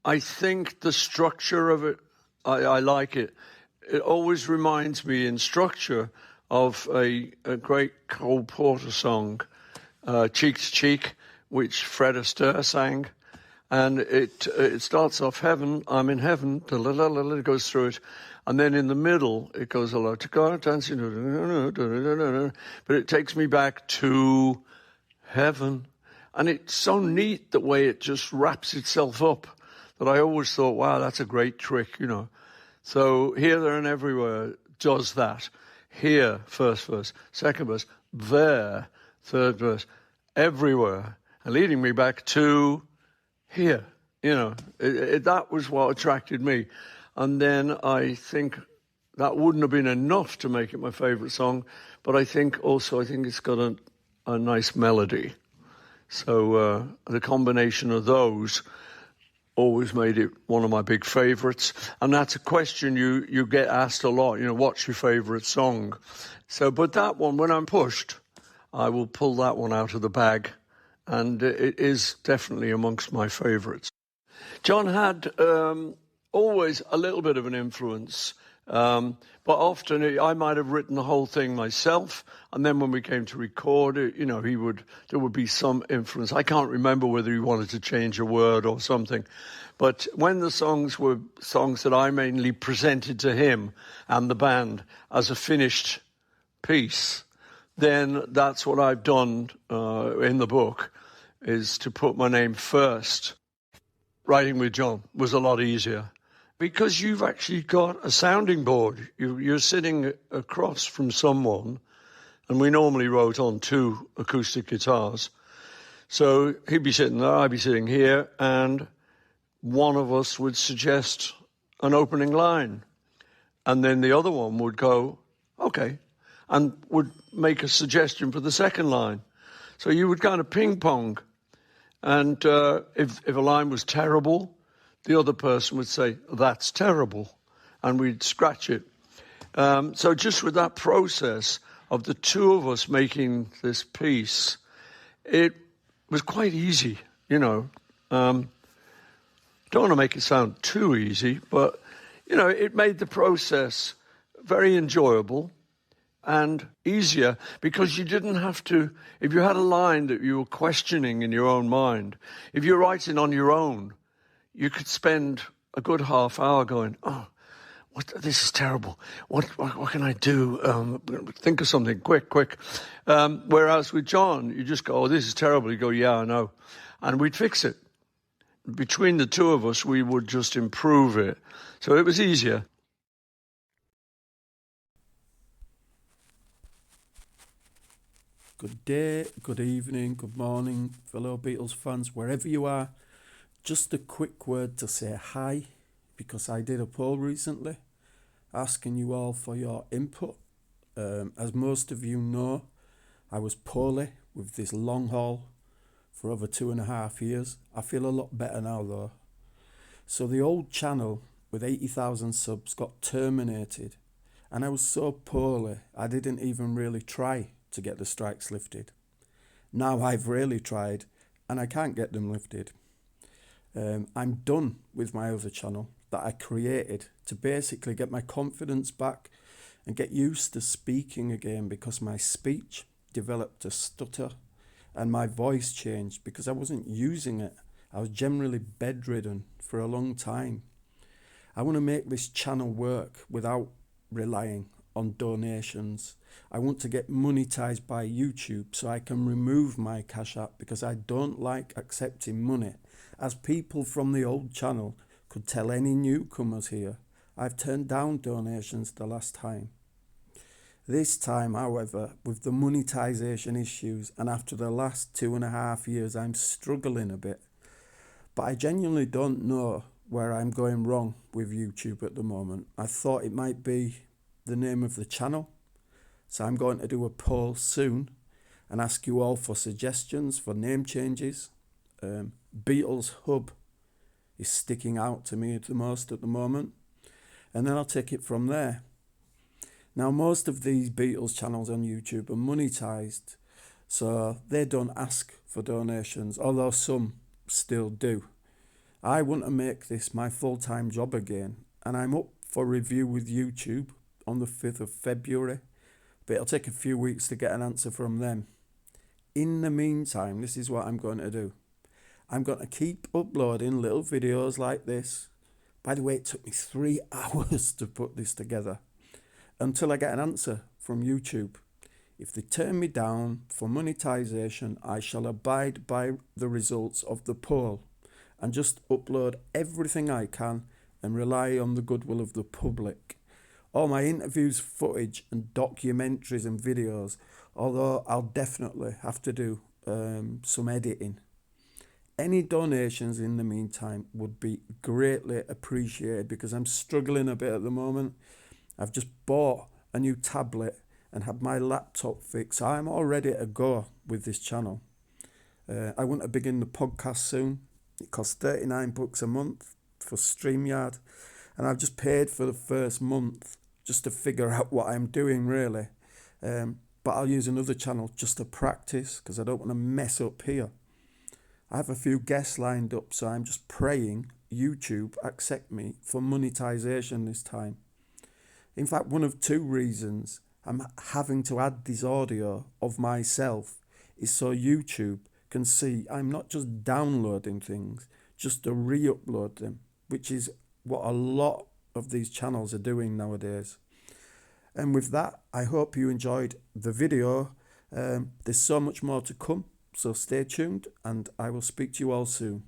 I think the structure of it, I like it. It always reminds me in structure of a great Cole Porter song, Cheek to Cheek, which Fred Astaire sang. And it starts off heaven, I'm in heaven, it goes through it. And then in the middle, it goes a lot to God, dancing, but it takes me back to heaven. And it's so neat the way it just wraps itself up that I always thought, wow, that's a great trick, you know. So here, there, and everywhere does that. Here, first verse, second verse, there, third verse, everywhere, and leading me back to here. You know, that was what attracted me. And then I think that wouldn't have been enough to make it my favourite song, but I think it's got a nice melody. So the combination of those always made it one of my big favourites. And that's a question you get asked a lot, you know, what's your favourite song? So, but that one, when I'm pushed, I will pull that one out of the bag. And it is definitely amongst my favourites. John had always a little bit of an influence, but often I might have written the whole thing myself, and then when we came to record it, you know, there would be some influence. I can't remember whether he wanted to change a word or something, but when the songs were songs that I mainly presented to him and the band as a finished piece, then that's what I've done in the book, is to put my name first. Writing with John was a lot easier because you've actually got a sounding board. You're sitting across from someone, and we normally wrote on 2 acoustic guitars. So he'd be sitting there, I'd be sitting here, and one of us would suggest an opening line, and then the other one would go, okay, and would make a suggestion for the second line. So you would kind of ping pong. And if a line was terrible, the other person would say, that's terrible, and we'd scratch it. So just with that process of the 2 of us making this piece, it was quite easy, you know. Don't want to make it sound too easy, but, you know, it made the process very enjoyable and easier, because you didn't have to, if you had a line that you were questioning in your own mind, if you're writing on your own, you could spend a good half hour going, oh, this is terrible. What can I do? Think of something quick. Whereas with John, you just go, oh, this is terrible. You go, yeah, I know. And we'd fix it. Between the 2 of us, we would just improve it. So it was easier. Good day, good evening, good morning, fellow Beatles fans, wherever you are. Just a quick word to say hi, because I did a poll recently asking you all for your input. As most of you know, I was poorly with this long haul for over 2.5 years. I feel a lot better now though. So the old channel with 80,000 subs got terminated, and I was so poorly I didn't even really try to get the strikes lifted. Now I've really tried and I can't get them lifted. I'm done with my other channel that I created to basically get my confidence back and get used to speaking again, because my speech developed a stutter and my voice changed because I wasn't using it. I was generally bedridden for a long time. I want to make this channel work without relying on donations. I want to get monetized by YouTube so I can remove my Cash App, because I don't like accepting money. As people from the old channel could tell any newcomers here, I've turned down donations the last time. This time, however, with the monetization issues, and after the last 2.5 years, I'm struggling a bit. But I genuinely don't know where I'm going wrong with YouTube at the moment. I thought it might be the name of the channel. So I'm going to do a poll soon and ask you all for suggestions for name changes. Beatles Hub is sticking out to me the most at the moment, and then I'll take it from there. Now, most of these Beatles channels on YouTube are monetized, so they don't ask for donations, although some still do. I want to make this my full-time job again, and I'm up for review with YouTube on the 5th of February, but it'll take a few weeks to get an answer from them. In the meantime, this is what I'm going to do. I'm going to keep uploading little videos like this. By the way, it took me 3 hours to put this together until I get an answer from YouTube. If they turn me down for monetization, I shall abide by the results of the poll and just upload everything I can and rely on the goodwill of the public. All my interviews, footage and documentaries and videos, although I'll definitely have to do some editing. Any donations in the meantime would be greatly appreciated because I'm struggling a bit at the moment. I've just bought a new tablet and had my laptop fixed. I'm all ready to go with this channel. I want to begin the podcast soon. It costs $39 a month for StreamYard, and I've just paid for the first month just to figure out what I'm doing really. But I'll use another channel just to practice because I don't want to mess up here. I have a few guests lined up, so I'm just praying YouTube accept me for monetization this time. In fact, one of 2 reasons I'm having to add this audio of myself is so YouTube can see I'm not just downloading things, just to re-upload them, which is what a lot of these channels are doing nowadays. And with that, I hope you enjoyed the video. There's so much more to come, so stay tuned and I will speak to you all soon.